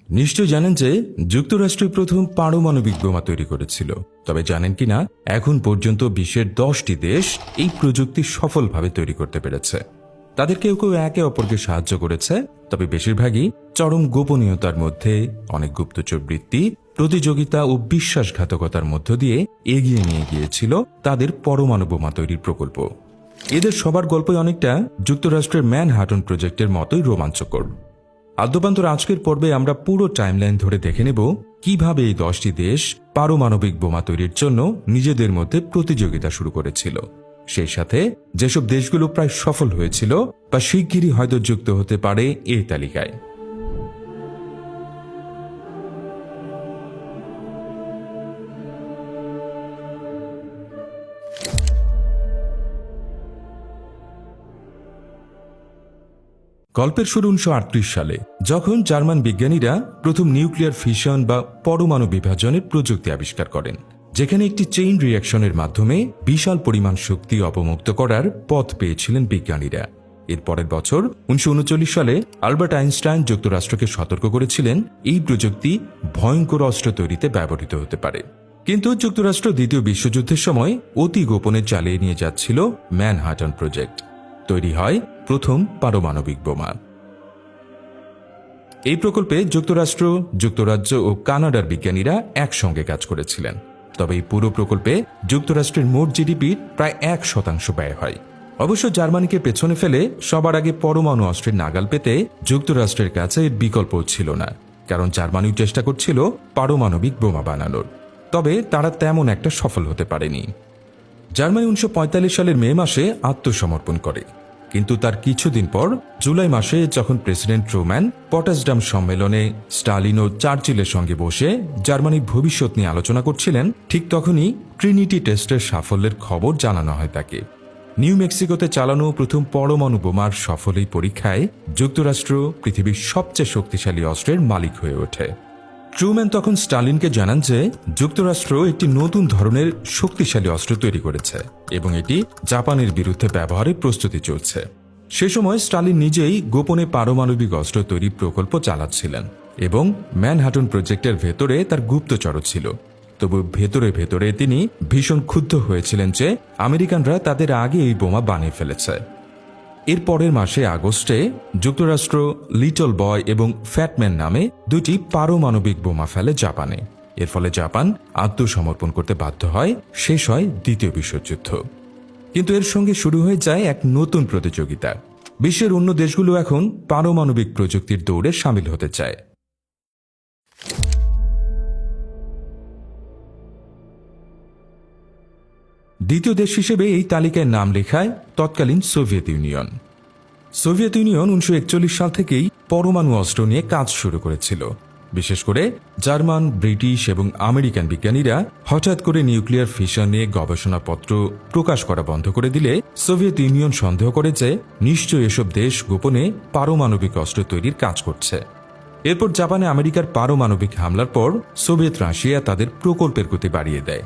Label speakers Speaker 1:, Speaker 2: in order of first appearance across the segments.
Speaker 1: নিশ্চয় জানেন যে যুক্তরাষ্ট্র প্রথম পারমাণবিক বোমা তৈরি করেছিল, তবে জানেন কিনা এখন পর্যন্ত বিশ্বের 10টি দেশ এই প্রযুক্তি সফলভাবে তৈরি করতে পেরেছে। তাদের কেউ কেউ একে অপরকে সাহায্য করেছে, তবে বেশিরভাগই চরম গোপনীয়তার মধ্যে, অনেক গুপ্তচর বৃত্তি, প্রতিযোগিতা ও বিশ্বাসঘাতকতার মধ্য দিয়ে এগিয়ে নিয়ে গিয়েছিল তাদের পরমাণু বোমা তৈরির প্রকল্প। এদের সবার গল্পই অনেকটা যুক্তরাষ্ট্রের ম্যানহাটন প্রজেক্টের মতোই রোমাঞ্চকর। আদ্যপান্তর আজকের পর্বে আমরা পুরো টাইমলাইন ধরে দেখে নেব কিভাবে এই 10টি দেশ পারমাণবিক বোমা তৈরির জন্য নিজেদের মধ্যে প্রতিযোগিতা শুরু করেছিল, সেই সাথে যেসব দেশগুলো প্রায় সফল হয়েছিল বা শিগগিরই হয়তো যুক্ত হতে পারে এই তালিকায়। গল্পের শুরু 1938 সালে, যখন জার্মান বিজ্ঞানীরা প্রথম নিউক্লিয়ার ফিশন বা পরমাণু বিভাজনের প্রযুক্তি আবিষ্কার করেন, যেখানে একটি চেইন রিঅ্যাকশনের মাধ্যমে বিশাল পরিমাণ শক্তি অবমুক্ত করার পথ পেয়েছিলেন বিজ্ঞানীরা। এর পরের বছর 1939 সালে আলবার্ট আইনস্টাইন যুক্তরাষ্ট্রকে সতর্ক করেছিলেন এই প্রযুক্তি ভয়ঙ্কর অস্ত্র তৈরিতে ব্যবহৃত হতে পারে। কিন্তু যুক্তরাষ্ট্র দ্বিতীয় বিশ্বযুদ্ধের সময় অতি গোপনে চালিয়ে নিয়ে যাচ্ছিল ম্যানহাটন প্রজেক্ট। তৈরি হয় প্রথম পারমাণবিক বোমা। এই প্রকল্পে যুক্তরাষ্ট্র, যুক্তরাজ্য ও কানাডার বিজ্ঞানীরা একসঙ্গে কাজ করেছিলেন। তবে এই পুরো প্রকল্পে যুক্তরাষ্ট্রের মোট জিডিপির প্রায় 1% ব্যয় হয়। অবশ্য জার্মানিকে পেছনে ফেলে সবার আগে পরমাণু অস্ত্রের নাগাল পেতে যুক্তরাষ্ট্রের কাছে এর বিকল্প ছিল না, কারণ জার্মানিও চেষ্টা করছিল পারমাণবিক বোমা বানানোর। তবে তারা তেমন একটা সফল হতে পারেনি। জার্মানি 1945 সালের মে মাসে আত্মসমর্পণ করে, কিন্তু তার কিছুদিন পর জুলাই মাসে যখন প্রেসিডেন্ট ট্রুম্যান পটাসডাম সম্মেলনে স্টালিন ও চার্চিলের সঙ্গে বসে জার্মানির ভবিষ্যৎ নিয়ে আলোচনা করছিলেন, ঠিক তখনই ট্রিনিটি টেস্টের সাফল্যের খবর জানানো হয় তাকে। নিউ মেক্সিকোতে চালানো প্রথম পরমাণু বোমার সফল এই পরীক্ষায় যুক্তরাষ্ট্র পৃথিবীর সবচেয়ে শক্তিশালী অস্ত্রের মালিক হয়ে ওঠে। ট্রুম্যান তখন স্টালিনকে জানান যে যুক্তরাষ্ট্র একটি নতুন ধরনের শক্তিশালী অস্ত্র তৈরি করেছে এবং এটি জাপানের বিরুদ্ধে ব্যবহারের প্রস্তুতি চলছে। সে সময় স্টালিন নিজেই গোপনে পারমাণবিক অস্ত্র তৈরির প্রকল্প চালাচ্ছিলেন এবং ম্যানহাটন প্রজেক্টের ভেতরে তার গুপ্তচর ছিল। তবু ভেতরে ভেতরে তিনি ভীষণ ক্ষুব্ধ হয়েছিলেন যে আমেরিকানরা তাদের আগে এই বোমা বানিয়ে ফেলেছে। এর পরের মাসে আগস্টে যুক্তরাষ্ট্র লিটল বয় এবং ফ্যাটম্যান নামে দুটি পারমাণবিক বোমা ফেলে জাপানে। এর ফলে জাপান আত্মসমর্পণ করতে বাধ্য হয়, শেষ হয় দ্বিতীয় বিশ্বযুদ্ধ। কিন্তু এর সঙ্গে শুরু হয়ে যায় এক নতুন প্রতিযোগিতা। বিশ্বের অন্য দেশগুলো এখন পারমাণবিক প্রযুক্তির দৌড়ে সামিল হতে চায়। দ্বিতীয় দেশ হিসেবে এই তালিকায় নাম লেখায় তৎকালীন সোভিয়েত ইউনিয়ন। সোভিয়েত ইউনিয়ন 1941 সাল থেকেই পরমাণু অস্ত্র নিয়ে কাজ শুরু করেছিল। বিশেষ করে জার্মান, ব্রিটিশ এবং আমেরিকান বিজ্ঞানীরা হঠাৎ করে নিউক্লিয়ার ফিশন নিয়ে গবেষণাপত্র প্রকাশ করা বন্ধ করে দিলে সোভিয়েত ইউনিয়ন সন্দেহ করে যে নিশ্চয়ই এসব দেশ গোপনে পারমাণবিক অস্ত্র তৈরির কাজ করছে। এরপর জাপানে আমেরিকার পারমাণবিক হামলার পর সোভিয়েত রাশিয়া তাদের প্রকল্পের গতি বাড়িয়ে দেয়।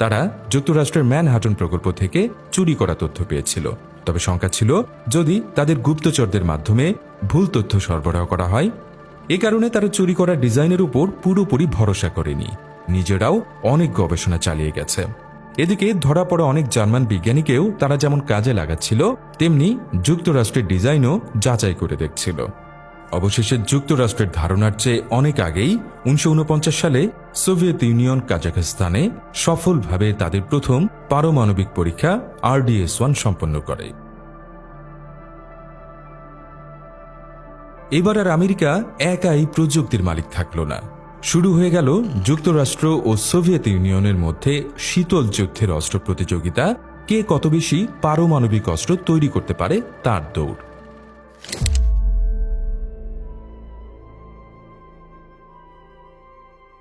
Speaker 1: তারা যুক্তরাষ্ট্রের ম্যানহাটন প্রকল্প থেকে চুরি করা তথ্য পেয়েছিল, তবে শঙ্কা ছিল যদি তাদের গুপ্তচরদের মাধ্যমে ভুল তথ্য সরবরাহ করা হয়। এ কারণে তারা চুরি করা ডিজাইনের উপর পুরোপুরি ভরসা করেনি, নিজেরাও অনেক গবেষণা চালিয়ে গেছে। এদিকে ধরা পড়া অনেক জার্মান বিজ্ঞানীকেও তারা যেমন কাজে লাগাচ্ছিল, তেমনি যুক্তরাষ্ট্রের ডিজাইনও যাচাই করে দেখছিল। অবশেষে যুক্তরাষ্ট্রের ধারণার চেয়ে অনেক আগেই 1949 সালে সোভিয়েত ইউনিয়ন কাজাখস্তানে সফলভাবে তাদের প্রথম পারমাণবিক পরীক্ষা RDS-1 সম্পন্ন করে। এবার আর আমেরিকা একাই প্রযুক্তির মালিক থাকল না। শুরু হয়ে গেল যুক্তরাষ্ট্র ও সোভিয়েত ইউনিয়নের মধ্যে শীতল যুদ্ধের অস্ত্র প্রতিযোগিতা, কে কত বেশি পারমাণবিক অস্ত্র তৈরি করতে পারে তার দৌড়।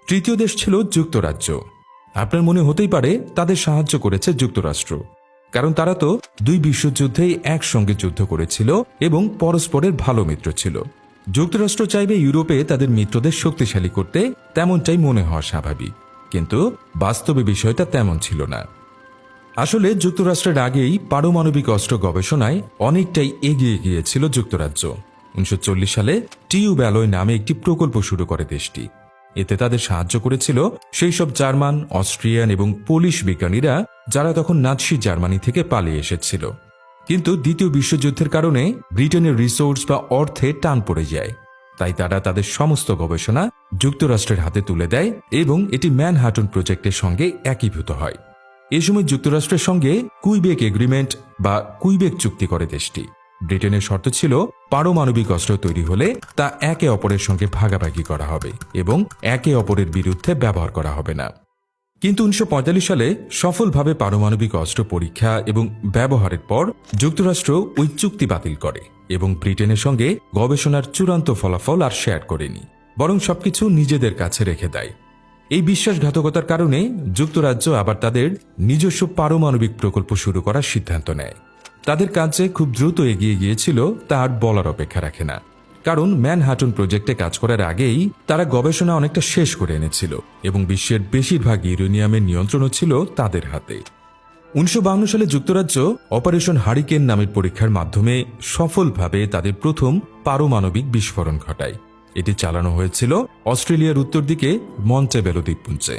Speaker 1: তৃতীয় দেশ ছিল যুক্তরাজ্য। আপনার মনে হতেই পারে তাদের সাহায্য করেছে যুক্তরাষ্ট্র, কারণ তারা তো দুই বিশ্বযুদ্ধেই একসঙ্গে যুদ্ধ করেছিল এবং পরস্পরের ভালো মিত্র ছিল। যুক্তরাষ্ট্র চাইবে ইউরোপে তাদের মিত্রদের শক্তিশালী করতে, তেমনটাই মনে হওয়া স্বাভাবিক। কিন্তু বাস্তবে বিষয়টা তেমন ছিল না। আসলে যুক্তরাষ্ট্রের আগেই পারমাণবিক অস্ত্র গবেষণায় অনেকটাই এগিয়ে গিয়েছিল যুক্তরাজ্য। 1940 সালে টিউব অ্যালয় নামে একটি প্রকল্প শুরু করে দেশটি। এতে তাদের সাহায্য করেছিল সেই সব জার্মান, অস্ট্রিয়ান এবং পোলিশ বিজ্ঞানীরা যারা তখন নাৎসি জার্মানি থেকে পালিয়ে এসেছিল। কিন্তু দ্বিতীয় বিশ্বযুদ্ধের কারণে ব্রিটেনের রিসোর্স বা অর্থে টান পড়ে যায়, তাই তারা তাদের সমস্ত গবেষণা যুক্তরাষ্ট্রের হাতে তুলে দেয় এবং এটি ম্যানহাটন প্রজেক্টের সঙ্গে একীভূত হয়। এ সময় যুক্তরাষ্ট্রের সঙ্গে কুইবেক এগ্রিমেন্ট বা কুইবেক চুক্তি করে দেশটি। ব্রিটেনের শর্ত ছিল পারমাণবিক অস্ত্র তৈরি হলে তা একে অপরের সঙ্গে ভাগাভাগি করা হবে এবং একে অপরের বিরুদ্ধে ব্যবহার করা হবে না। কিন্তু 1945 সালে সফলভাবে পারমাণবিক অস্ত্র পরীক্ষা এবং ব্যবহারের পর যুক্তরাষ্ট্র ওই চুক্তি বাতিল করে এবং ব্রিটেনের সঙ্গে গবেষণার চূড়ান্ত ফলাফল আর শেয়ার করেনি, বরং সবকিছু নিজেদের কাছে রেখে দেয়। এই বিশ্বাসঘাতকতার কারণে যুক্তরাজ্য আবার তাদের নিজস্ব পারমাণবিক প্রকল্প শুরু করার সিদ্ধান্ত নেয়। তাদের কাজে খুব দ্রুত এগিয়ে গিয়েছিল তা আর বলার অপেক্ষা রাখে না, কারণ ম্যানহাটন প্রজেক্টে কাজ করার আগেই তারা গবেষণা অনেকটা শেষ করে এনেছিল এবং বিশ্বের বেশিরভাগ ইউরেনিয়ামের নিয়ন্ত্রণও ছিল তাদের হাতে। 1952 সালে যুক্তরাজ্য অপারেশন হারিকেন নামের পরীক্ষার মাধ্যমে সফলভাবে তাদের প্রথম পারমাণবিক বিস্ফোরণ ঘটায়। এটি চালানো হয়েছিল অস্ট্রেলিয়ার উত্তর দিকে মন্টেবেলো দ্বীপপুঞ্জে।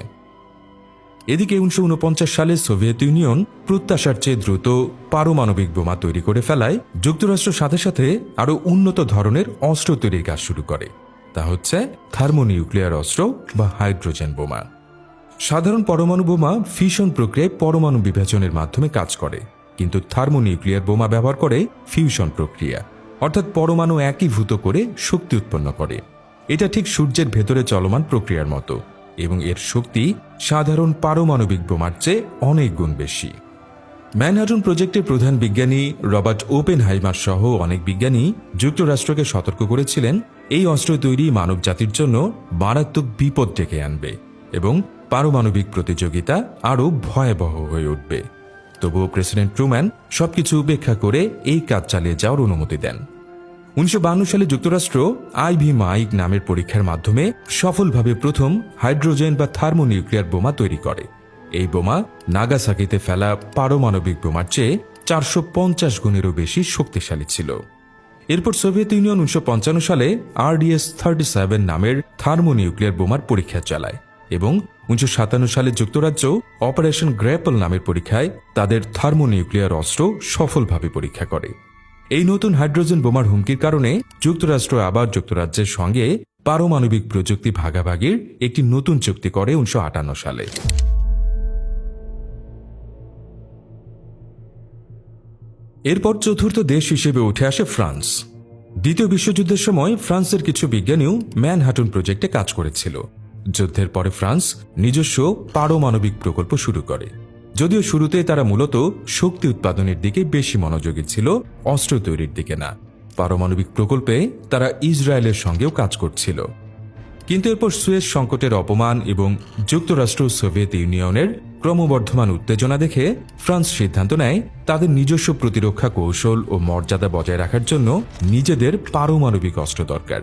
Speaker 1: এদিকে 1949 সালে সোভিয়েত ইউনিয়ন প্রত্যাশার চেয়ে দ্রুত পারমাণবিক বোমা তৈরি করে ফেলায় যুক্তরাষ্ট্রের সাথে সাথে আরও উন্নত ধরনের অস্ত্র তৈরির কাজ শুরু করে। তা হচ্ছে থার্মোনিউক্লিয়ার অস্ত্র বা হাইড্রোজেন বোমা। সাধারণ পরমাণু বোমা ফিশন প্রক্রিয়ায় পরমাণু বিভাজনের মাধ্যমে কাজ করে, কিন্তু থার্মোনিউক্লিয়ার বোমা ব্যবহার করে ফিউশন প্রক্রিয়া, অর্থাৎ পরমাণু একীভূত করে শক্তি উৎপন্ন করে। এটা ঠিক সূর্যের ভেতরে চলমান প্রক্রিয়ার মতো এবং এর শক্তি সাধারণ পারমাণবিক বোমার চেয়ে অনেক গুণ বেশি। ম্যানহাটন প্রজেক্টের প্রধান বিজ্ঞানী রবার্ট ওপেনহাইমার সহ অনেক বিজ্ঞানী যুক্তরাষ্ট্রকে সতর্ক করেছিলেন এই অস্ত্র তৈরি মানব জাতির জন্য মারাত্মক বিপদ ডেকে আনবে এবং পারমাণবিক প্রতিযোগিতা আরও ভয়াবহ হয়ে উঠবে। তবুও প্রেসিডেন্ট ট্রুম্যান সবকিছু উপেক্ষা করে এই কাজ চালিয়ে যাওয়ার অনুমতি দেন। 1952 সালে যুক্তরাষ্ট্র আইভি মাইক নামের পরীক্ষার মাধ্যমে সফলভাবে প্রথম হাইড্রোজেন বা থার্মোনিউক্লিয়ার বোমা তৈরি করে। এই বোমা নাগাসাকিতে ফেলা পারমাণবিক বোমার চেয়ে 450 গুণেরও বেশি শক্তিশালী ছিল। এরপর সোভিয়েত ইউনিয়ন 1955 সালে RDS-37 নামের থার্মোনিউক্লিয়ার বোমার পরীক্ষা চালায় এবং 1957 সালে যুক্তরাজ্য অপারেশন গ্র্যাপল নামের পরীক্ষায় তাদের থার্মোনিউক্লিয়ার অস্ত্র সফলভাবে পরীক্ষা করে। এই নতুন হাইড্রোজেন বোমার হুমকির কারণে যুক্তরাষ্ট্র আবার যুক্তরাজ্যের সঙ্গে পারমাণবিক প্রযুক্তি ভাগাভাগির একটি নতুন চুক্তি করে 1958 সালে। এরপর চতুর্থ দেশ হিসেবে উঠে আসে ফ্রান্স। দ্বিতীয় বিশ্বযুদ্ধের সময় ফ্রান্সের কিছু বিজ্ঞানীও ম্যানহাটন প্রজেক্টে কাজ করেছিল। যুদ্ধের পরে ফ্রান্স নিজস্ব পারমাণবিক প্রকল্প শুরু করে, যদিও শুরুতে তারা মূলত শক্তি উৎপাদনের দিকে বেশি মনোযোগী ছিল, অস্ত্র তৈরির দিকে না। পারমাণবিক প্রকল্পে তারা ইসরায়েলের সঙ্গেও কাজ করছিল। কিন্তু এরপর সুয়েজ সংকটের অপমান এবং যুক্তরাষ্ট্র সোভিয়েত ইউনিয়নের ক্রমবর্ধমান উত্তেজনা দেখে ফ্রান্স সিদ্ধান্ত নেয় তাদের নিজস্ব প্রতিরক্ষা কৌশল ও মর্যাদা বজায় রাখার জন্য নিজেদের পারমাণবিক অস্ত্র দরকার।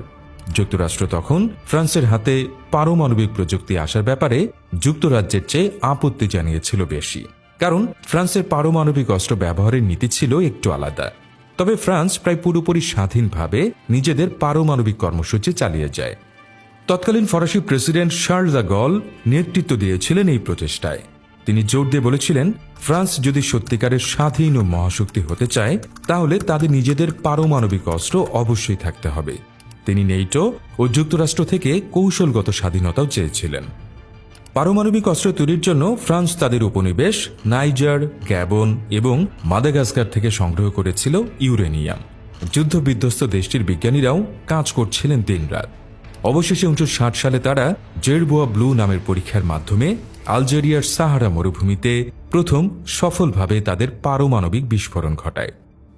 Speaker 1: যুক্তরাষ্ট্র তখন ফ্রান্সের হাতে পারমাণবিক প্রযুক্তি আসার ব্যাপারে যুক্তরাজ্যের চেয়ে আপত্তি জানিয়েছিল বেশি, কারণ ফ্রান্সের পারমাণবিক অস্ত্র ব্যবহারের নীতি ছিল একটু আলাদা। তবে ফ্রান্স প্রায় পুরোপুরি স্বাধীনভাবে নিজেদের পারমাণবিক কর্মসূচি চালিয়ে যায়। তৎকালীন ফরাসি প্রেসিডেন্ট শার্ল দ্য গল নেতৃত্ব দিয়েছিলেন এই প্রচেষ্টায়। তিনি জোর দিয়ে বলেছিলেন, ফ্রান্স যদি সত্যিকারের স্বাধীন ও মহাশক্তি হতে চায় তাহলে তাদের নিজেদের পারমাণবিক অস্ত্র অবশ্যই থাকতে হবে। তিনি নেটো ও যুক্তরাষ্ট্র থেকে কৌশলগত স্বাধীনতাও চেয়েছিলেন। পারমাণবিক অস্ত্র তৈরির জন্য ফ্রান্স তাদের উপনিবেশ নাইজার, গ্যাবন এবং মাদাগাস্কার থেকে সংগ্রহ করেছিল ইউরেনিয়াম। যুদ্ধবিধ্বস্ত দেশটির বিজ্ঞানীরাও কাজ করছিলেন দিনরাত। অবশেষে 1960 সালে তারা জেরবোয়া ব্লু নামের পরীক্ষার মাধ্যমে আলজেরিয়ার সাহারা মরুভূমিতে প্রথম সফলভাবে তাদের পারমাণবিক বিস্ফোরণ ঘটায়।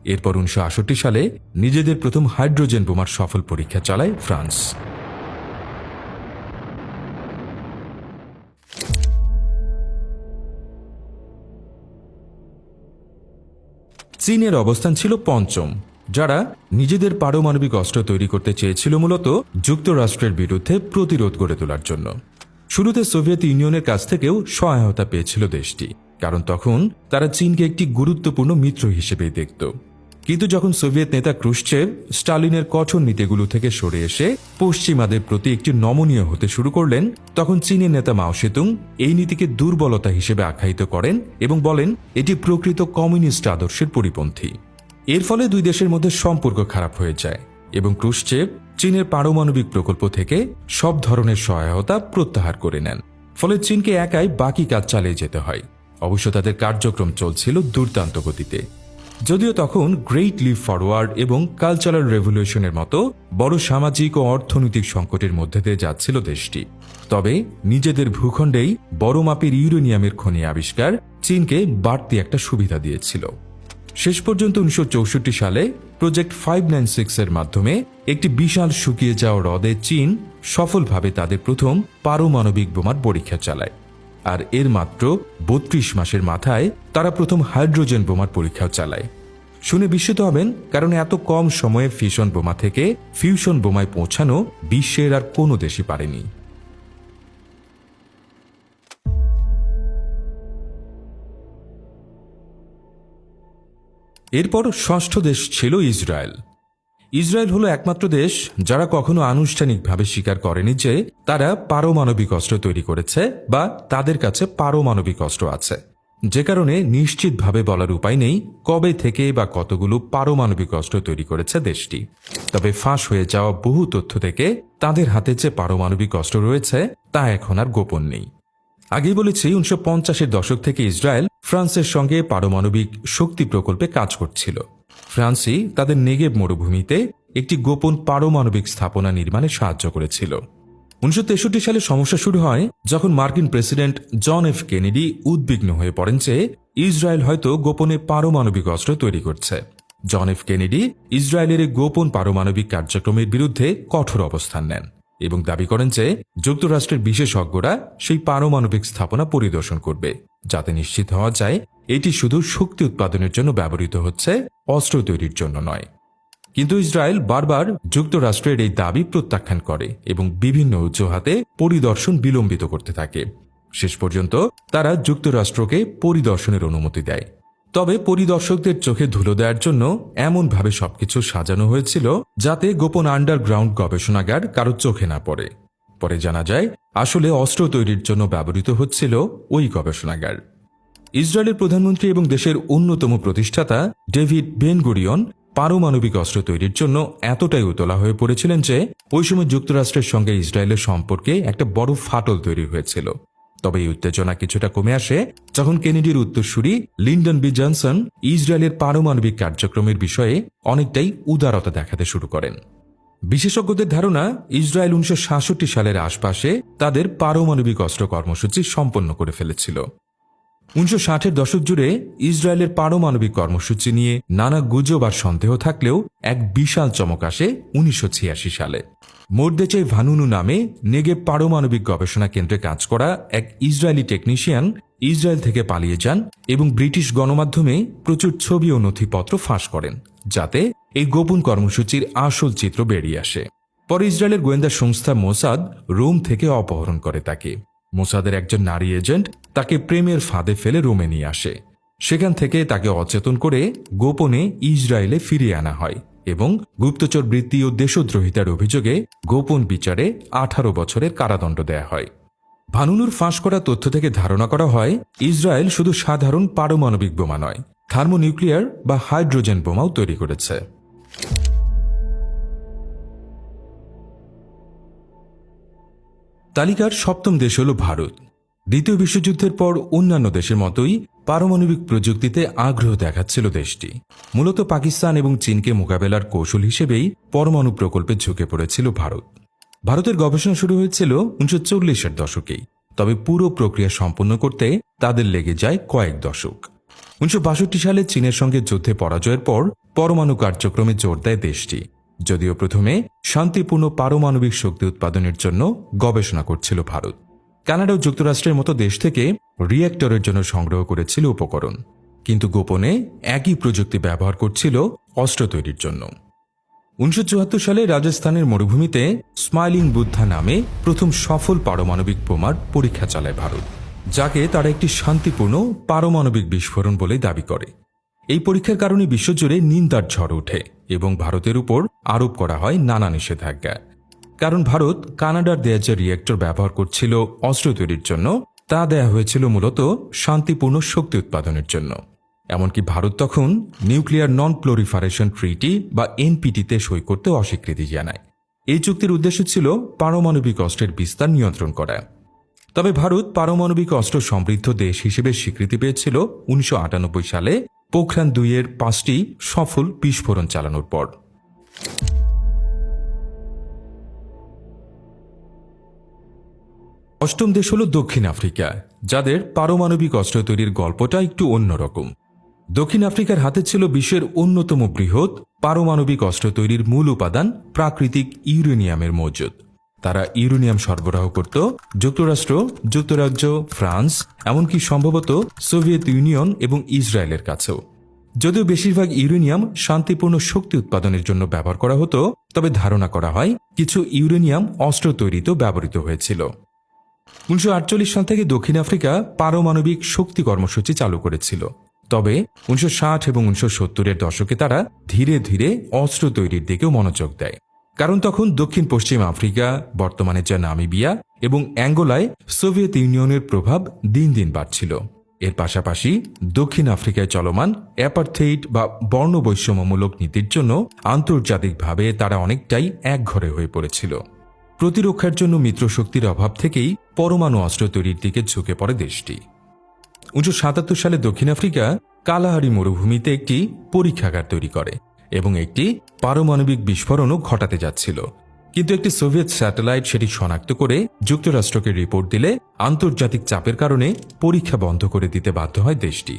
Speaker 1: এরপর 1968 সালে নিজেদের প্রথম হাইড্রোজেন বোমার সফল পরীক্ষা চালায় ফ্রান্স। চীনের অবস্থান ছিল পঞ্চম, যারা নিজেদের পারমাণবিক অস্ত্র তৈরি করতে চেয়েছিল মূলত যুক্তরাষ্ট্রের বিরুদ্ধে প্রতিরোধ গড়ে তোলার জন্য। শুরুতে সোভিয়েত ইউনিয়নের কাছ থেকেও সহায়তা পেয়েছিল দেশটি, কারণ তখন তারা চীনকে একটি গুরুত্বপূর্ণ মিত্র হিসেবেই দেখত। কিন্তু যখন সোভিয়েত নেতা ক্রুশ্চেভ স্টালিনের কঠোর নীতিগুলো থেকে সরে এসে পশ্চিমাদের প্রতি একটি নমনীয় হতে শুরু করলেন, তখন চীনের নেতা মাও সেতুং এই নীতিকে দুর্বলতা হিসেবে আখ্যায়িত করেন এবং বলেন এটি প্রকৃত কমিউনিস্ট আদর্শের পরিপন্থী। এর ফলে দুই দেশের মধ্যে সম্পর্ক খারাপ হয়ে যায় এবং ক্রুশ্চেভ চীনের পারমাণবিক প্রকল্প থেকে সব ধরনের সহায়তা প্রত্যাহার করে নেন। ফলে চীনকে একাই বাকি কাজ চালিয়ে যেতে হয়। অবশ্য তাদের কার্যক্রম চলছিল দুর্দান্ত গতিতে। যদিও তখন গ্রেট লিপ ফরওয়ার্ড এবং কালচারাল রেভলিউশনের মতো বড় সামাজিক ও অর্থনৈতিক সংকটের মধ্যে দিয়ে যাচ্ছিল দেশটি, তবে নিজেদের ভূখণ্ডেই বড় মাপের ইউরেনিয়ামের খনি আবিষ্কার চীনকে বাড়তি একটা সুবিধা দিয়েছিল। শেষ পর্যন্ত 1964 সালে প্রজেক্ট 596 এর মাধ্যমে একটি বিশাল শুকিয়ে যাওয়া হ্রদে চীন সফলভাবে তাদের প্রথম পারমাণবিক বোমার পরীক্ষা চালায়। আর এর মাত্র 32 মাসের মাথায় তারা প্রথম হাইড্রোজেন বোমার পরীক্ষাও চালায়। শুনে বিস্মিত হবেন, কারণ এত কম সময়ে ফিশন বোমা থেকে ফিউশন বোমায় পৌঁছানো বিশ্বের আর কোনো দেশই পারেনি। এরপর ষষ্ঠ দেশ ছিল ইসরায়েল। ইসরায়েল হলো একমাত্র দেশ যারা কখনো আনুষ্ঠানিকভাবে স্বীকার করেনি যে তারা পারমাণবিক অস্ত্র তৈরি করেছে বা তাদের কাছে পারমাণবিক অস্ত্র আছে, যে কারণে নিশ্চিতভাবে বলার উপায় নেই কবে থেকে বা কতগুলো পারমাণবিক অস্ত্র তৈরি করেছে দেশটি। তবে ফাঁস হয়ে যাওয়া বহু তথ্য থেকে তাদের হাতে যে পারমাণবিক অস্ত্র রয়েছে তা এখন আর গোপন নেই। আগেই বলেছি 1950-এর দশক থেকে ইসরায়েল ফ্রান্সের সঙ্গে পারমাণবিক শক্তি প্রকল্পে কাজ করছিল। ফ্রান্সই তাদের নেগেব মরুভূমিতে একটি গোপন পারমাণবিক স্থাপনা নির্মাণে সাহায্য করেছিল। 1963 সালে সমস্যা শুরু হয় যখন মার্কিন প্রেসিডেন্ট জন এফ কেনেডি উদ্বিগ্ন হয়ে পড়েন যে ইসরায়েল হয়তো গোপনে পারমাণবিক অস্ত্র তৈরি করছে। জন এফ কেনেডি ইসরায়েলের গোপন পারমাণবিক কার্যক্রমের বিরুদ্ধে কঠোর অবস্থান নেন এবং দাবি করেন যে যুক্তরাষ্ট্রের বিশেষজ্ঞরা সেই পারমাণবিক স্থাপনা পরিদর্শন করবে, যাতে নিশ্চিত হওয়া যায় এটি শুধু শক্তি উৎপাদনের জন্য ব্যবহৃত হচ্ছে, অস্ত্র তৈরির জন্য নয়। কিন্তু ইসরায়েল বারবার যুক্তরাষ্ট্রের এই দাবি প্রত্যাখ্যান করে এবং বিভিন্ন অজুহাতে পরিদর্শন বিলম্বিত করতে থাকে। শেষ পর্যন্ত তারা যুক্তরাষ্ট্রকে পরিদর্শনের অনুমতি দেয়। তবে পরিদর্শকদের চোখে ধুলো দেওয়ার জন্য এমনভাবে সবকিছু সাজানো হয়েছিল যাতে গোপন আন্ডারগ্রাউন্ড গবেষণাগার কারো চোখে না পড়ে। পরে জানা যায় আসলে অস্ত্র তৈরির জন্য ব্যবহৃত হচ্ছিল ওই গবেষণাগার। ইসরায়েলের প্রধানমন্ত্রী এবং দেশের অন্যতম প্রতিষ্ঠাতা ডেভিড বেন গুরিয়ন পারমাণবিক অস্ত্র তৈরির জন্য এতটাই উতলা হয়ে পড়েছিলেন যে ওই সময় যুক্তরাষ্ট্রের সঙ্গে ইসরায়েলের সম্পর্কে একটা বড় ফাটল তৈরি হয়েছিল। তবে এই উত্তেজনা কিছুটা কমে আসে যখন কেনেডির উত্তরসূরি লিন্ডন বি জনসন ইসরায়েলের পারমাণবিক কার্যক্রমের বিষয়ে অনেকটাই উদারতা দেখাতে শুরু করেন। বিশেষজ্ঞদের ধারণা ইসরায়েল 1966 সালের আশপাশে তাদের পারমাণবিক অস্ত্র কর্মসূচি সম্পন্ন করে ফেলেছিল। 1960-এর দশক জুড়ে ইসরায়েলের পারমাণবিক কর্মসূচি নিয়ে নানা গুজব আর সন্দেহ থাকলেও এক বিশাল চমক আসে 1986 সালে। মোর্দেচাই ভানুনু নামে নেগেব পারমাণবিক গবেষণা কেন্দ্রে কাজ করা এক ইসরায়েলি টেকনিশিয়ান ইসরায়েল থেকে পালিয়ে যান এবং ব্রিটিশ গণমাধ্যমে প্রচুর ছবি ও নথিপত্র ফাঁস করেন, যাতে এই গোপন কর্মসূচির আসল চিত্র বেরিয়ে আসে। পরে ইসরায়েলের গোয়েন্দা সংস্থা মোসাদ রোম থেকে অপহরণ করে তাকে। মোসাদের একজন নারী এজেন্ট তাকে প্রেমের ফাঁদে ফেলে রোমে নিয়ে আসে। সেখান থেকে তাকে অচেতন করে গোপনে ইসরায়েলে ফিরিয়ে আনা হয় এবং গুপ্তচর বৃত্তি ও দেশদ্রোহিতার অভিযোগে গোপন বিচারে 18 বছরের কারাদণ্ড দেয়া হয়। ভানুনুর ফাঁস করা তথ্য থেকে ধারণা করা হয় ইসরায়েল শুধু সাধারণ পারমাণবিক বোমা নয়, থার্মোনিউক্লিয়ার বা হাইড্রোজেন বোমাও তৈরি করেছে। তালিকার সপ্তম দেশ হল ভারত। দ্বিতীয় বিশ্বযুদ্ধের পর অন্যান্য দেশের মতোই পারমাণবিক প্রযুক্তিতে আগ্রহ দেখাচ্ছিল দেশটি। মূলত পাকিস্তান এবং চীনকে মোকাবেলার কৌশল হিসেবেই পরমাণু প্রকল্পে ঝুঁকে পড়েছিল ভারত। ভারতের গবেষণা শুরু হয়েছিল 1940-এর দশকেই, তবে পুরো প্রক্রিয়া সম্পন্ন করতে তাদের লেগে যায় কয়েক দশক। 1962 সালে চীনের সঙ্গে যুদ্ধে পরাজয়ের পর পরমাণু কার্যক্রমে জোর দেয় দেশটি, যদিও প্রথমে শান্তিপূর্ণ পারমাণবিক শক্তি উৎপাদনের জন্য গবেষণা করছিল ভারত। কানাডা ও যুক্তরাষ্ট্রের মতো দেশ থেকে রিঅ্যাক্টরের জন্য সংগ্রহ করেছিল উপকরণ, কিন্তু গোপনে একই প্রযুক্তি ব্যবহার করছিল অস্ত্র তৈরির জন্য। 1974 সালে রাজস্থানের মরুভূমিতে স্মাইলিং বুদ্ধা নামে প্রথম সফল পারমাণবিক বোমার পরীক্ষা চালায় ভারত, যাকে তারা একটি শান্তিপূর্ণ পারমাণবিক বিস্ফোরণ বলে দাবি করে। এই পরীক্ষার কারণে বিশ্বজুড়ে নিন্দার ঝড় ওঠে এবং ভারতের উপর আরোপ করা হয় নানা নিষেধাজ্ঞা। কারণ ভারত কানাডার দেয়া যে রিয়েক্টর ব্যবহার করছিল অস্ত্র তৈরির জন্য, তা দেয়া হয়েছিল মূলত শান্তিপূর্ণ শক্তি উৎপাদনের জন্য। এমনকি ভারত তখন নিউক্লিয়ার নন প্রলিফারেশন ট্রিটি বা এনপিটিতে সই করতে অস্বীকৃতি জানায়। এই চুক্তির উদ্দেশ্য ছিল পারমাণবিক অস্ত্রের বিস্তার নিয়ন্ত্রণ করা। তবে ভারত পারমাণবিক অস্ত্র সমৃদ্ধ দেশ হিসেবে স্বীকৃতি পেয়েছিল 1998 সালে পোখরান 2-এর 5টি সফল বিস্ফোরণ চালানোর পর। অষ্টম দেশ হল দক্ষিণ আফ্রিকা, যাদের পারমাণবিক অস্ত্র তৈরির গল্পটা একটু অন্যরকম। দক্ষিণ আফ্রিকার হাতে ছিল বিশ্বের অন্যতম বৃহৎ পারমাণবিক অস্ত্র তৈরির মূল উপাদান প্রাকৃতিক ইউরেনিয়ামের মজুদ। তারা ইউরেনিয়াম সরবরাহ করত যুক্তরাষ্ট্র, যুক্তরাজ্য, ফ্রান্স, এমনকি সম্ভবত সোভিয়েত ইউনিয়ন এবং ইসরায়েলের কাছেও। যদিও বেশিরভাগ ইউরেনিয়াম শান্তিপূর্ণ শক্তি উৎপাদনের জন্য ব্যবহার করা হতো, তবে ধারণা করা হয় কিছু ইউরেনিয়াম অস্ত্র তৈরিতেও ব্যবহৃত হয়েছিল। 1948 সাল থেকে দক্ষিণ আফ্রিকা পারমাণবিক শক্তি কর্মসূচি চালু করেছিল। তবে 1960 এবং 1970-এর দশকে তারা ধীরে ধীরে অস্ত্র তৈরির দিকেও মনোযোগ দেয়। কারণ তখন দক্ষিণ পশ্চিম আফ্রিকা, বর্তমানে যা নামিবিয়া এবং অ্যাঙ্গোলায় সোভিয়েত ইউনিয়নের প্রভাব দিন দিন বাড়ছিল। এর পাশাপাশি দক্ষিণ আফ্রিকায় চলমান অ্যাপারথেইড বা বর্ণবৈষম্যমূলক নীতির জন্য আন্তর্জাতিকভাবে তারা অনেকটাই একঘরে হয়ে পড়েছিল। প্রতিরক্ষার জন্য মিত্রশক্তির অভাব থেকেই পরমাণু অস্ত্র তৈরির দিকে ঝুঁকে পড়ে দেশটি। 1977 সালে দক্ষিণ আফ্রিকা কালাহারি মরুভূমিতে একটি পরীক্ষাগার তৈরি করে এবং একটি পারমাণবিক বিস্ফোরণও ঘটাতে যাচ্ছিল। কিন্তু একটি সোভিয়েত স্যাটেলাইট সেটি শনাক্ত করে যুক্তরাষ্ট্রকে রিপোর্ট দিলে আন্তর্জাতিক চাপের কারণে পরীক্ষা বন্ধ করে দিতে বাধ্য হয় দেশটি।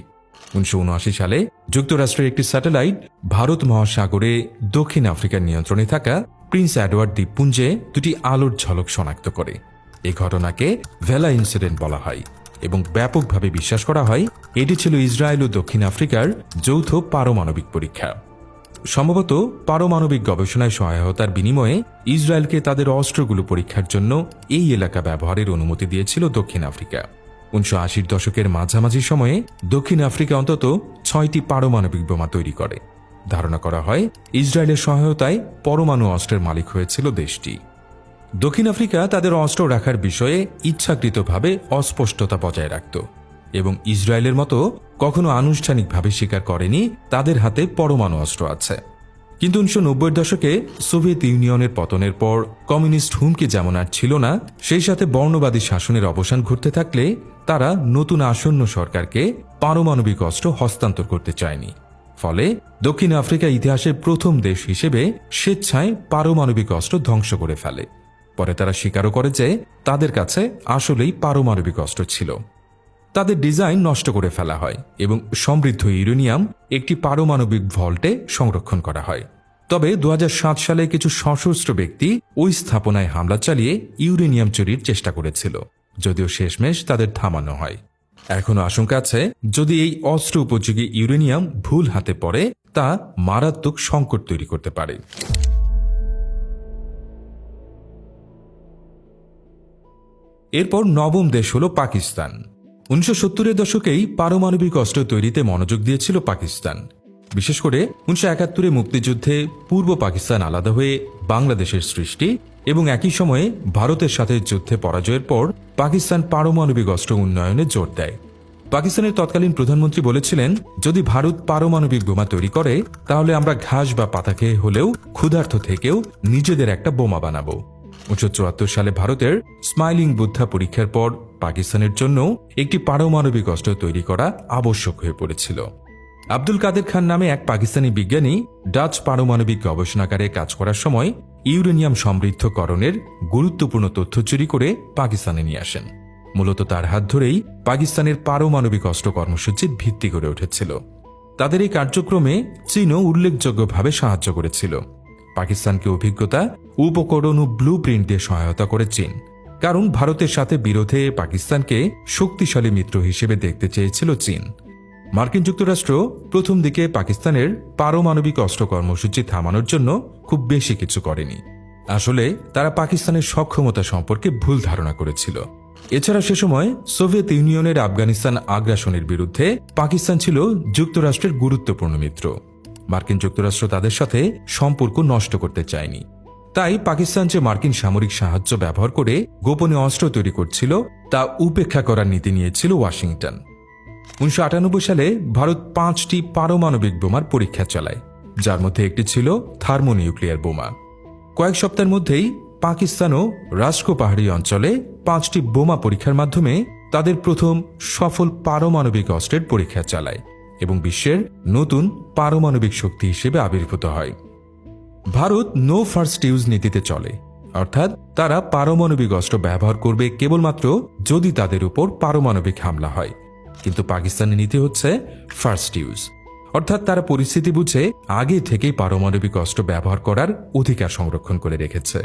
Speaker 1: 1979 সালে যুক্তরাষ্ট্রের একটি স্যাটেলাইট ভারত মহাসাগরে দক্ষিণ আফ্রিকার নিয়ন্ত্রণে থাকা প্রিন্স এডওয়ার্ড দ্বীপপুঞ্জে দুটি আলোর ঝলক শনাক্ত করে। এই ঘটনাকে ভেলা ইনসিডেন্ট বলা হয় এবং ব্যাপকভাবে বিশ্বাস করা হয় এটি ছিল ইসরায়েল ও দক্ষিণ আফ্রিকার যৌথ পারমাণবিক পরীক্ষা। সম্ভবত পারমাণবিক গবেষণায় সহায়তার বিনিময়ে ইসরায়েলকে তাদের অস্ত্রগুলো পরীক্ষার জন্য এই এলাকা ব্যবহারের অনুমতি দিয়েছিল দক্ষিণ আফ্রিকা। 1980-র দশকের মাঝামাঝি সময়ে দক্ষিণ আফ্রিকা অন্তত 6টি পারমাণবিক বোমা তৈরি করে। ধারণা করা হয় ইসরায়েলের সহায়তায় পরমাণু অস্ত্রের মালিক হয়েছিল দেশটি। দক্ষিণ আফ্রিকা তাদের অস্ত্র রাখার বিষয়ে ইচ্ছাকৃতভাবে অস্পষ্টতা বজায় রাখত এবং ইসরায়েলের মতো কখনো আনুষ্ঠানিকভাবে স্বীকার করেনি তাদের হাতে পরমাণু অস্ত্র আছে। কিন্তু 1990-এর দশকে সোভিয়েত ইউনিয়নের পতনের পর কমিউনিস্ট হুমকি যেমন আর ছিল না, সেই সাথে বর্ণবাদী শাসনের অবসান ঘটতে থাকলে তারা নতুন আসন্ন সরকারকে পারমাণবিক অস্ত্র হস্তান্তর করতে চায়নি। ফলে দক্ষিণ আফ্রিকা ইতিহাসের প্রথম দেশ হিসেবে স্বেচ্ছায় পারমাণবিক অস্ত্র ধ্বংস করে ফেলে। পরে তারা স্বীকারও করে যে তাদের কাছে আসলেই পারমাণবিক অস্ত্র ছিল। তাদের ডিজাইন নষ্ট করে ফেলা হয় এবং সমৃদ্ধ ইউরেনিয়াম একটি পারমাণবিক ভল্টে সংরক্ষণ করা হয়। তবে 2007 সালে কিছু সশস্ত্র ব্যক্তি ওই স্থাপনায় হামলা চালিয়ে ইউরেনিয়াম চুরির চেষ্টা করেছিল, যদিও শেষমেশ তাদের থামানো হয়। এখনও আশঙ্কা আছে যদি এই অস্ত্র উপযোগী ইউরেনিয়াম ভুল হাতে পড়ে তা মারাত্মক সংকট তৈরি করতে পারে। এরপর নবম দেশ হল পাকিস্তান। 1970-এর দশকেই পারমাণবিক অস্ত্র তৈরিতে মনোযোগ দিয়েছিল পাকিস্তান। বিশেষ করে 1971-এ মুক্তিযুদ্ধে পূর্ব পাকিস্তান আলাদা হয়ে বাংলাদেশের সৃষ্টি এবং একই সময়ে ভারতের সাথে যুদ্ধে পরাজয়ের পর পাকিস্তান পারমাণবিক অস্ত্র উন্নয়নে জোর দেয়। পাকিস্তানের তৎকালীন প্রধানমন্ত্রী বলেছিলেন, যদি ভারত পারমাণবিক বোমা তৈরি করে তাহলে আমরা ঘাস বা পাতা খেয়ে হলেও ক্ষুধার্ত থেকেও নিজেদের একটা বোমা বানাবো। 1974 সালে ভারতের স্মাইলিং বুদ্ধা পরীক্ষার পর পাকিস্তানের জন্য একটি পারমাণবিক অস্ত্র তৈরি করা আবশ্যক হয়ে পড়েছিল। আব্দুল কাদের খান নামে এক পাকিস্তানি বিজ্ঞানী ডাচ পারমাণবিক গবেষণাগারে কাজ করার সময় ইউরেনিয়াম সমৃদ্ধকরণের গুরুত্বপূর্ণ তথ্য চুরি করে পাকিস্তানে নিয়ে আসেন। মূলত তার হাত ধরেই পাকিস্তানের পারমাণবিক অস্ত্র কর্মসূচির ভিত্তি গড়ে উঠেছিল। তাদের এই কার্যক্রমে চীনও উল্লেখযোগ্যভাবে সাহায্য করেছিল। পাকিস্তানকে অভিজ্ঞতা, উপকরণ ও ব্লু প্রিন্ট দিয়ে সহায়তা করে চীন, কারণ ভারতের সাথে বিরোধে পাকিস্তানকে শক্তিশালী মিত্র হিসেবে দেখতে চেয়েছিল চীন। মার্কিন যুক্তরাষ্ট্র প্রথম দিকে পাকিস্তানের পারমাণবিক অস্ত্র কর্মসূচি থামানোর জন্য খুব বেশি কিছু করেনি। আসলে তারা পাকিস্তানের সক্ষমতা সম্পর্কে ভুল ধারণা করেছিল। এছাড়া সে সময় সোভিয়েত ইউনিয়নের আফগানিস্তান আগ্রাসনের বিরুদ্ধে পাকিস্তান ছিল যুক্তরাষ্ট্রের গুরুত্বপূর্ণ মিত্র। মার্কিন যুক্তরাষ্ট্র তাদের সাথে সম্পর্ক নষ্ট করতে চায়নি। তাই পাকিস্তান যে মার্কিন সামরিক সাহায্য ব্যবহার করে গোপনে অস্ত্র তৈরি করছিল তা উপেক্ষা করার নীতি নিয়েছিল ওয়াশিংটন। 1998 সালে ভারত 5টি পারমাণবিক বোমার পরীক্ষা চালায়, যার মধ্যে একটি ছিল থার্মোনিউক্লিয়ার বোমা। কয়েক সপ্তাহের মধ্যেই পাকিস্তানও রাশকো পাহাড়ি অঞ্চলে 5টি বোমা পরীক্ষার মাধ্যমে তাদের প্রথম সফল পারমাণবিক অস্ত্রের পরীক্ষা চালায় এবং বিশ্বের নতুন পারমাণবিক শক্তি হিসেবে আবির্ভূত হয়। ভারত নো ফার্স্ট ইউজ নীতিতে চলে, অর্থাৎ তারা পারমাণবিক অস্ত্র ব্যবহার করবে কেবলমাত্র যদি তাদের উপর পারমাণবিক হামলা হয়। কিন্তু পাকিস্তানের নীতি হচ্ছে ফার্স্ট ইউজ, অর্থাৎ তারা পরিস্থিতি বুঝে আগে থেকেই পারমাণবিক অস্ত্র ব্যবহার করার অধিকার সংরক্ষণ করে রেখেছে।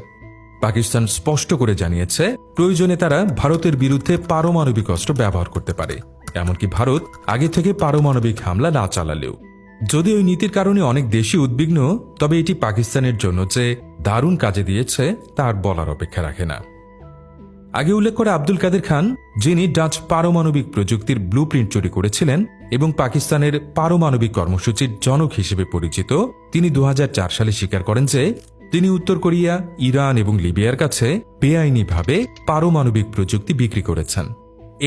Speaker 1: পাকিস্তান স্পষ্ট করে জানিয়েছে প্রয়োজনে তারা ভারতের বিরুদ্ধে পারমাণবিক অস্ত্র ব্যবহার করতে পারে, এমনকি ভারত আগে থেকে পারমাণবিক হামলা না চালালেও। যদি ওই নীতির কারণে অনেক দেশই উদ্বিগ্ন, তবে এটি পাকিস্তানের জন্য যে দারুণ কাজে দিয়েছে তার বলার অপেক্ষা রাখে না। আগে উল্লেখ করা আব্দুল কাদের খান, যিনি ডাচ পারমাণবিক প্রযুক্তির ব্লুপ্রিন্ট চুরি করেছিলেন এবং পাকিস্তানের পারমাণবিক কর্মসূচির জনক হিসেবে পরিচিত, তিনি 2004 সালে স্বীকার করেন যে তিনি উত্তর কোরিয়া, ইরান এবং লিবিয়ার কাছে বেআইনিভাবে পারমাণবিক প্রযুক্তি বিক্রি করেছেন।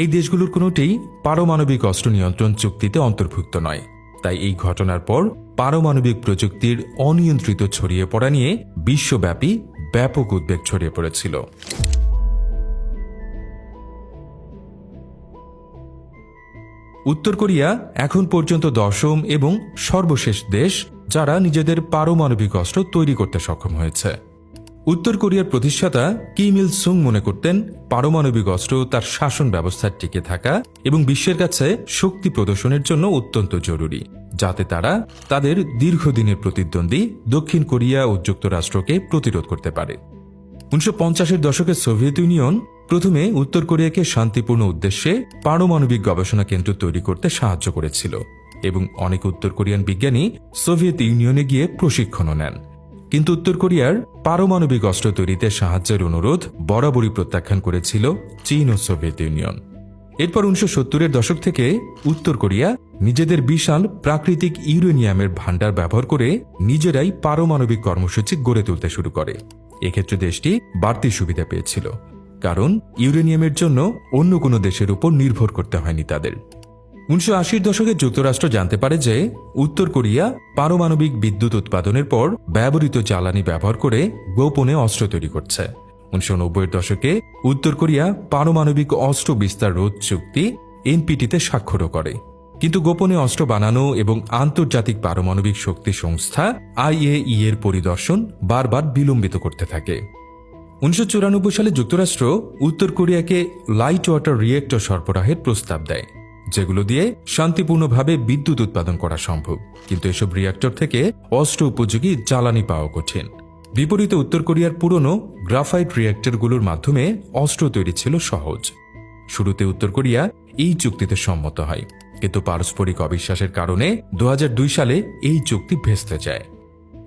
Speaker 1: এই দেশগুলোর কোনোটিই পারমাণবিক অস্ত্র নিয়ন্ত্রণ চুক্তিতে অন্তর্ভুক্ত নয়। তাই এই ঘটনার পর পারমাণবিক প্রযুক্তির অনিয়ন্ত্রিত ছড়িয়ে পড়া নিয়ে বিশ্বব্যাপী ব্যাপক উদ্বেগ ছড়িয়ে পড়েছিল। উত্তর কোরিয়া এখন পর্যন্ত 10ম এবং সর্বশেষ দেশ যারা নিজেদের পারমাণবিক অস্ত্র তৈরি করতে সক্ষম হয়েছে। উত্তর কোরিয়ার প্রতিষ্ঠাতা কিম ইল সুং মনে করতেন পারমাণবিক অস্ত্র তার শাসন ব্যবস্থার টিকে থাকা এবং বিশ্বের কাছে শক্তি প্রদর্শনের জন্য অত্যন্ত জরুরি, যাতে তারা তাদের দীর্ঘদিনের প্রতিদ্বন্দ্বী দক্ষিণ কোরিয়া ও যুক্তরাষ্ট্রকে প্রতিরোধ করতে পারে। 1950-এর দশকে সোভিয়েত ইউনিয়ন প্রথমে উত্তর কোরিয়াকে শান্তিপূর্ণ উদ্দেশ্যে পারমাণবিক গবেষণা কেন্দ্র তৈরি করতে সাহায্য করেছিল এবং অনেক উত্তর কোরিয়ান বিজ্ঞানী সোভিয়েত ইউনিয়নে গিয়ে প্রশিক্ষণও নেন। কিন্তু উত্তর কোরিয়ার পারমাণবিক অস্ত্র তৈরিতে সাহায্যের অনুরোধ বরাবরই প্রত্যাখ্যান করেছিল চীন ও সোভিয়েত ইউনিয়ন। এরপর 1970-এর দশক থেকে উত্তর কোরিয়া নিজেদের বিশাল প্রাকৃতিক ইউরেনিয়ামের ভাণ্ডার ব্যবহার করে নিজেরাই পারমাণবিক কর্মসূচি গড়ে তুলতে শুরু করে। এক্ষেত্রে দেশটি বাড়তি সুবিধা পেয়েছিল, কারণ ইউরেনিয়ামের জন্য অন্য কোনো দেশের উপর নির্ভর করতে হয়নি তাদের। 1980-র দশকে যুক্তরাষ্ট্র জানতে পারে যে উত্তর কোরিয়া পারমাণবিক বিদ্যুৎ উৎপাদনের পর ব্যবহৃত জ্বালানি ব্যবহার করে গোপনে অস্ত্র তৈরি করছে। 1990-এর দশকে উত্তর কোরিয়া পারমাণবিক অস্ত্র বিস্তার রোধ চুক্তি এনপিটিতে স্বাক্ষরও করে, কিন্তু গোপনে অস্ত্র বানানো এবং আন্তর্জাতিক পারমাণবিক শক্তি সংস্থা IAEA এর পরিদর্শন বারবার বিলম্বিত করতে থাকে। 1994 সালে যুক্তরাষ্ট্র উত্তর কোরিয়াকে লাইট ওয়াটার রিয়েক্টর সরবরাহের প্রস্তাব দেয়, যেগুলো দিয়ে শান্তিপূর্ণভাবে বিদ্যুৎ উৎপাদন করা সম্ভব, কিন্তু এসব রিয়েক্টর থেকে অস্ত্র উপযোগী জ্বালানি পাওয়া কঠিন। বিপরীতে উত্তর কোরিয়ার পুরনো গ্রাফাইট রিয়েক্টরগুলোর মাধ্যমে অস্ত্র তৈরি ছিল সহজ। শুরুতে উত্তর কোরিয়া এই চুক্তিতে সম্মত হয়, কিন্তু পারস্পরিক অবিশ্বাসের কারণে 2002 সালে এই চুক্তি ভেস্তে যায়।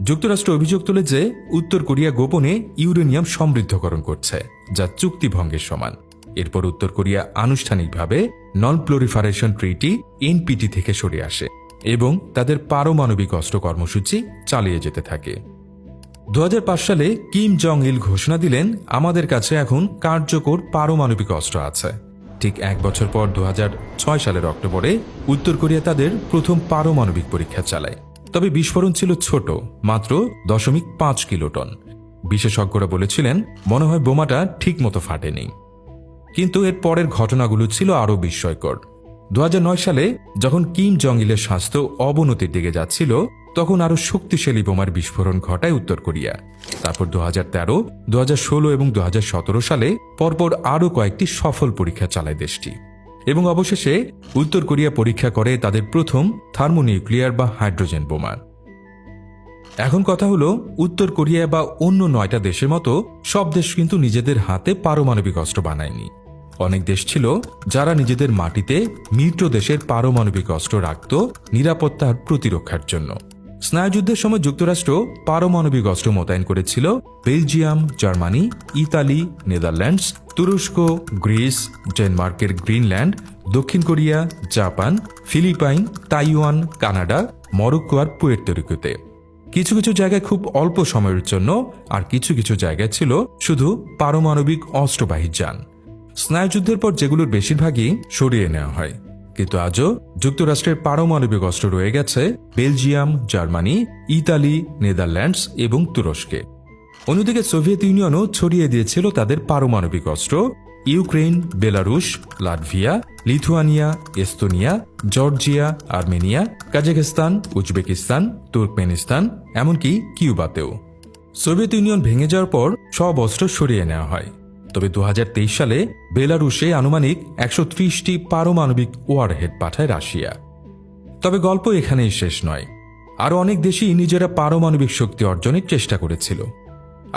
Speaker 1: যুক্তরাষ্ট্র অভিযোগ তোলে যে উত্তর কোরিয়া গোপনে ইউরেনিয়াম সমৃদ্ধকরণ করছে, যা চুক্তি ভঙ্গের সমান। এরপর উত্তর কোরিয়া আনুষ্ঠানিকভাবে নন প্রলিফারেশন ট্রিটি এনপিটি থেকে সরে আসে এবং তাদের পারমাণবিক অস্ত্র কর্মসূচি চালিয়ে যেতে থাকে। 2005 সালে কিম জং ইল ঘোষণা দিলেন, আমাদের কাছে এখন কার্যকর পারমাণবিক অস্ত্র আছে। ঠিক এক বছর পর 2006 সালের অক্টোবরে উত্তর কোরিয়া তাদের প্রথম পারমাণবিক পরীক্ষা চালায়, তবে বিস্ফোরণ ছিল ছোট, মাত্র 0.5 কিলোটন। বিশেষজ্ঞরা বলেছিলেন মনে হয় বোমাটা ঠিকমতো ফাটেনি। কিন্তু এর পরের ঘটনাগুলো ছিল আরও বিস্ময়কর। 2009 সালে যখন কিম জং ইলের স্বাস্থ্য অবনতির দিকে যাচ্ছিল, তখন আরও শক্তিশালী বোমার বিস্ফোরণ ঘটায় উত্তর কোরিয়া। তারপর 2013, 2016 এবং 2017 সালে পরপর আরও কয়েকটি সফল পরীক্ষা চালায় দেশটি, এবং অবশেষে উত্তর কোরিয়া পরীক্ষা করে তাদের প্রথম থার্মোনিউক্লিয়ার বা হাইড্রোজেন বোমা। এখন কথা হলো, উত্তর কোরিয়া বা অন্য 9টা দেশের মতো সব দেশ কিন্তু নিজেদের হাতে পারমাণবিক অস্ত্র বানায়নি। অনেক দেশ ছিল যারা নিজেদের মাটিতে মিত্র দেশের পারমাণবিক অস্ত্র রাখত নিরাপত্তা আর প্রতিরক্ষার জন্য। স্নায়ুযুদ্ধের সময় যুক্তরাষ্ট্র পারমাণবিক অস্ত্র মোতায়েন করেছিল বেলজিয়াম, জার্মানি, ইতালি, নেদারল্যান্ডস, তুরস্ক, গ্রিস, ডেনমার্কের গ্রিনল্যান্ড, দক্ষিণ Korea, Japan, Philippines, Taiwan, Canada, Morocco আর পুয়ের্তো রিকোতে। কিছু কিছু জায়গায় খুব অল্প সময়ের জন্য, আর কিছু কিছু জায়গায় ছিল শুধু পারমাণবিক অস্ত্রবাহী যান। স্নায়ুযুদ্ধের পর যেগুলোর বেশিরভাগই সরিয়ে নেওয়া হয়, কিন্তু আজও যুক্তরাষ্ট্রের পারমাণবিক অস্ত্র রয়ে গেছে বেলজিয়াম, জার্মানি, ইতালি, নেদারল্যান্ডস এবং তুরস্কে। অন্যদিকে সোভিয়েত ইউনিয়নও ছড়িয়ে দিয়েছিল তাদের পারমাণবিক অস্ত্র Ukraine, Belarus, Latvia, Lithuania, Estonia, Georgia, Armenia, Kazakhstan, Uzbekistan, Turkmenistan, এমনকি কিউবাতেও। সোভিয়েত ইউনিয়ন ভেঙে যাওয়ার পর সব অস্ত্র সরিয়ে নেওয়া হয়। তবে 2023 সালে বেলারুশে আনুমানিক 130টি পারমাণবিক ওয়ারহেড পাঠায় রাশিয়া। তবে গল্প এখানেই শেষ নয়, আরও অনেক দেশই নিজেরা পারমাণবিক শক্তি অর্জনের চেষ্টা করেছিল।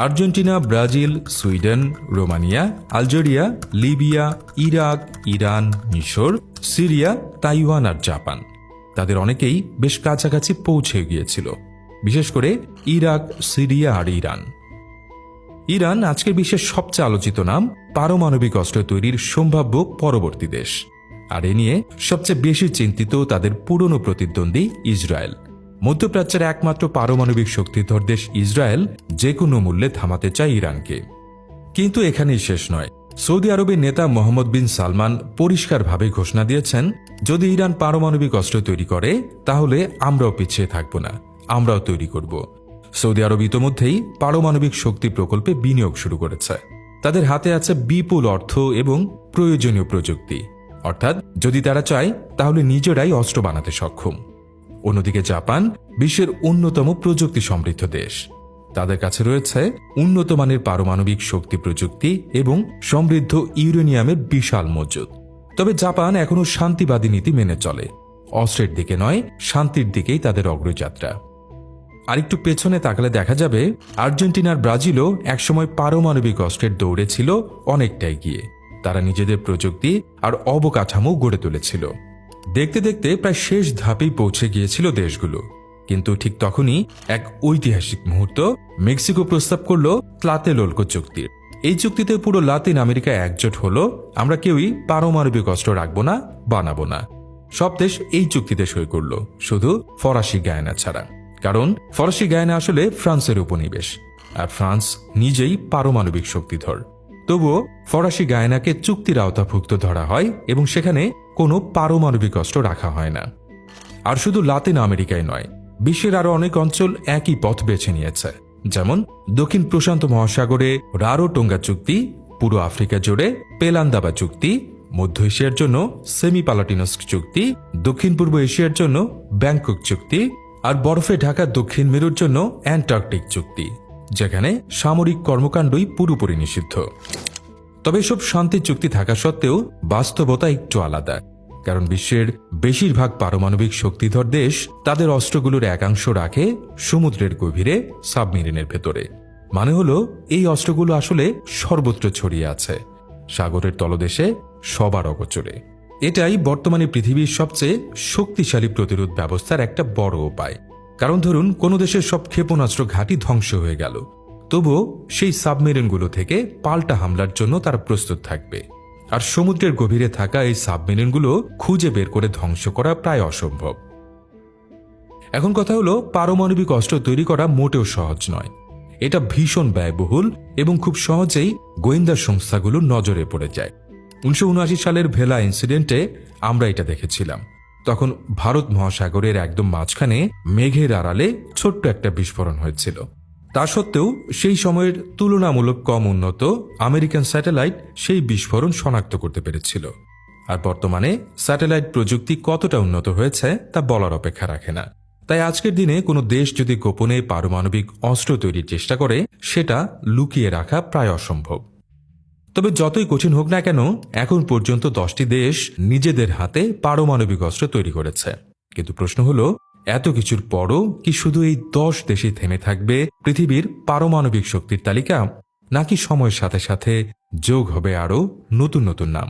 Speaker 1: Argentina, Brazil, Sweden, Romania, Algeria, Libya, Iraq, Iran, মিশর, সিরিয়া, তাইওয়ান আর জাপান, তাদের অনেকেই বেশ কাছাকাছি পৌঁছে গিয়েছিল, বিশেষ করে ইরাক, সিরিয়া আর ইরান। ইরান আজকের বিশ্বের সবচেয়ে আলোচিত নাম, পারমাণবিক অস্ত্র তৈরির সম্ভাব্য পরবর্তী দেশ। আর এ নিয়ে সবচেয়ে বেশি চিন্তিত তাদের পুরনো প্রতিদ্বন্দ্বী ইসরায়েল। মধ্যপ্রাচ্যের একমাত্র পারমাণবিক শক্তিধর দেশ ইসরায়েল যে কোনো মূল্যে থামাতে চায় ইরানকে। কিন্তু এখানেই শেষ নয়। সৌদি আরবের নেতা মোহাম্মদ বিন সালমান পরিষ্কারভাবে ঘোষণা দিয়েছেন, যদি ইরান পারমাণবিক অস্ত্র তৈরি করে তাহলে আমরাও পিছিয়ে থাকব না, আমরাও তৈরি করব। সৌদি আরব ইতোমধ্যেই পারমাণবিক শক্তি প্রকল্পে বিনিয়োগ শুরু করেছে। তাদের হাতে আছে বিপুল অর্থ এবং প্রয়োজনীয় প্রযুক্তি, অর্থাৎ যদি তারা চায় তাহলে নিজেরাই অস্ত্র বানাতে সক্ষম। অন্যদিকে জাপান বিশ্বের অন্যতম প্রযুক্তি সমৃদ্ধ দেশ। তাদের কাছে রয়েছে উন্নত মানের পারমাণবিক শক্তি প্রযুক্তি এবং সমৃদ্ধ ইউরেনিয়ামের বিশাল মজুদ। তবে জাপান এখনও শান্তিবাদী নীতি মেনে চলে। অস্ত্রের দিকে নয়, শান্তির দিকেই তাদের অগ্রযাত্রা। আরেকটু পেছনে তাকালে দেখা যাবে আর্জেন্টিনার ব্রাজিলও একসময় পারমাণবিক অস্ত্রের দৌড়ে ছিল অনেকটাই গিয়ে। তারা নিজেদের প্রযুক্তি আর অবকাঠামো গড়ে তুলেছিল। দেখতে দেখতে প্রায় শেষ ধাপেই পৌঁছে গিয়েছিল দেশগুলো। কিন্তু ঠিক তখনই এক ঐতিহাসিক মুহূর্ত, মেক্সিকো প্রস্তাব করল ত্লাতেলোলকো চুক্তির। এই চুক্তিতে পুরো লাতিন আমেরিকা একজোট হলো, আমরা কেউই পারমাণবিক অস্ত্র রাখবো না, বানাবো না। সব দেশ এই চুক্তিতে সই করল, শুধু ফরাসি গায়ানা ছাড়া। কারণ ফরাসি গায়ানা আসলে ফ্রান্সের উপনিবেশ, আর ফ্রান্স নিজেই পারমাণবিক শক্তিধর। তবুও ফরাসি গায়ানাকে চুক্তির আওতাভুক্ত ধরা হয় এবং সেখানে কোনো পারমাণবিক অস্ত্র রাখা হয় না। আর শুধু লাতিন আমেরিকায় নয়, বিশ্বের আরো অনেক অঞ্চল একই পথ বেছে নিয়েছে। যেমন দক্ষিণ প্রশান্ত মহাসাগরে রারোটোঙ্গা চুক্তি, পুরো আফ্রিকা জুড়ে পেলান্দাবা চুক্তি, মধ্য এশিয়ার জন্য সেমিপালাটিনস্ক চুক্তি, দক্ষিণ পূর্ব এশিয়ার জন্য ব্যাংকক চুক্তি, আর বরফে ঢাকা দক্ষিণ মেরুর জন্য অ্যান্টার্কটিক চুক্তি, যেখানে সামরিক কর্মকাণ্ডই পুরোপুরি নিষিদ্ধ। তবে এসব শান্তি চুক্তি থাকা সত্ত্বেও বাস্তবতা একটু আলাদা। কারণ বিশ্বের বেশিরভাগ পারমাণবিক শক্তিধর দেশ তাদের অস্ত্রগুলোর একাংশ রাখে সমুদ্রের গভীরে, সাবমেরিনের ভেতরে। মানে হলো এই অস্ত্রগুলো আসলে সর্বত্র ছড়িয়ে আছে, সাগরের তলদেশে, সবার অগোচরে। এটাই বর্তমানে পৃথিবীর সবচেয়ে শক্তিশালী প্রতিরোধ ব্যবস্থার একটা বড় উপায়। কারণ ধরুন কোনো দেশের সব ক্ষেপণাস্ত্র ঘাঁটি ধ্বংস হয়ে গেল, তবুও সেই সাবমেরিনগুলো থেকে পাল্টা হামলার জন্য তারা প্রস্তুত থাকবে। আর সমুদ্রের গভীরে থাকা এই সাবমেরিনগুলো খুঁজে বের করে ধ্বংস করা প্রায় অসম্ভব। এখন কথা হলো, পারমাণবিক অস্ত্র তৈরি করা মোটেও সহজ নয়। এটা ভীষণ ব্যয়বহুল এবং খুব সহজেই গোয়েন্দা সংস্থাগুলোর নজরে পড়ে যায়। 1979 সালের ভেলা ইনসিডেন্টে আমরা এটা দেখেছিলাম। তখন ভারত মহাসাগরের একদম মাঝখানে মেঘের আড়ালে ছোট্ট একটা বিস্ফোরণ হয়েছিল। তা সত্ত্বেও সেই সময়ের তুলনামূলক কম উন্নত আমেরিকান স্যাটেলাইট সেই বিস্ফোরণ শনাক্ত করতে পেরেছিল। আর বর্তমানে স্যাটেলাইট প্রযুক্তি কতটা উন্নত হয়েছে তা বলার অপেক্ষা রাখে না। তাই আজকের দিনে কোনো দেশ যদি গোপনে পারমাণবিক অস্ত্র তৈরির চেষ্টা করে, সেটা লুকিয়ে রাখা প্রায় অসম্ভব। তবে যতই কঠিন হোক না কেন, এখন পর্যন্ত 10টি দেশ নিজেদের হাতে পারমাণবিক অস্ত্র তৈরি করেছে। কিন্তু প্রশ্ন হলো, এত কিছুর পরও কি শুধু এই 10 দেশই থেমে থাকবে পৃথিবীর পারমাণবিক শক্তির তালিকা, নাকি সময়ের সাথে সাথে যোগ হবে আরও নতুন নতুন নাম?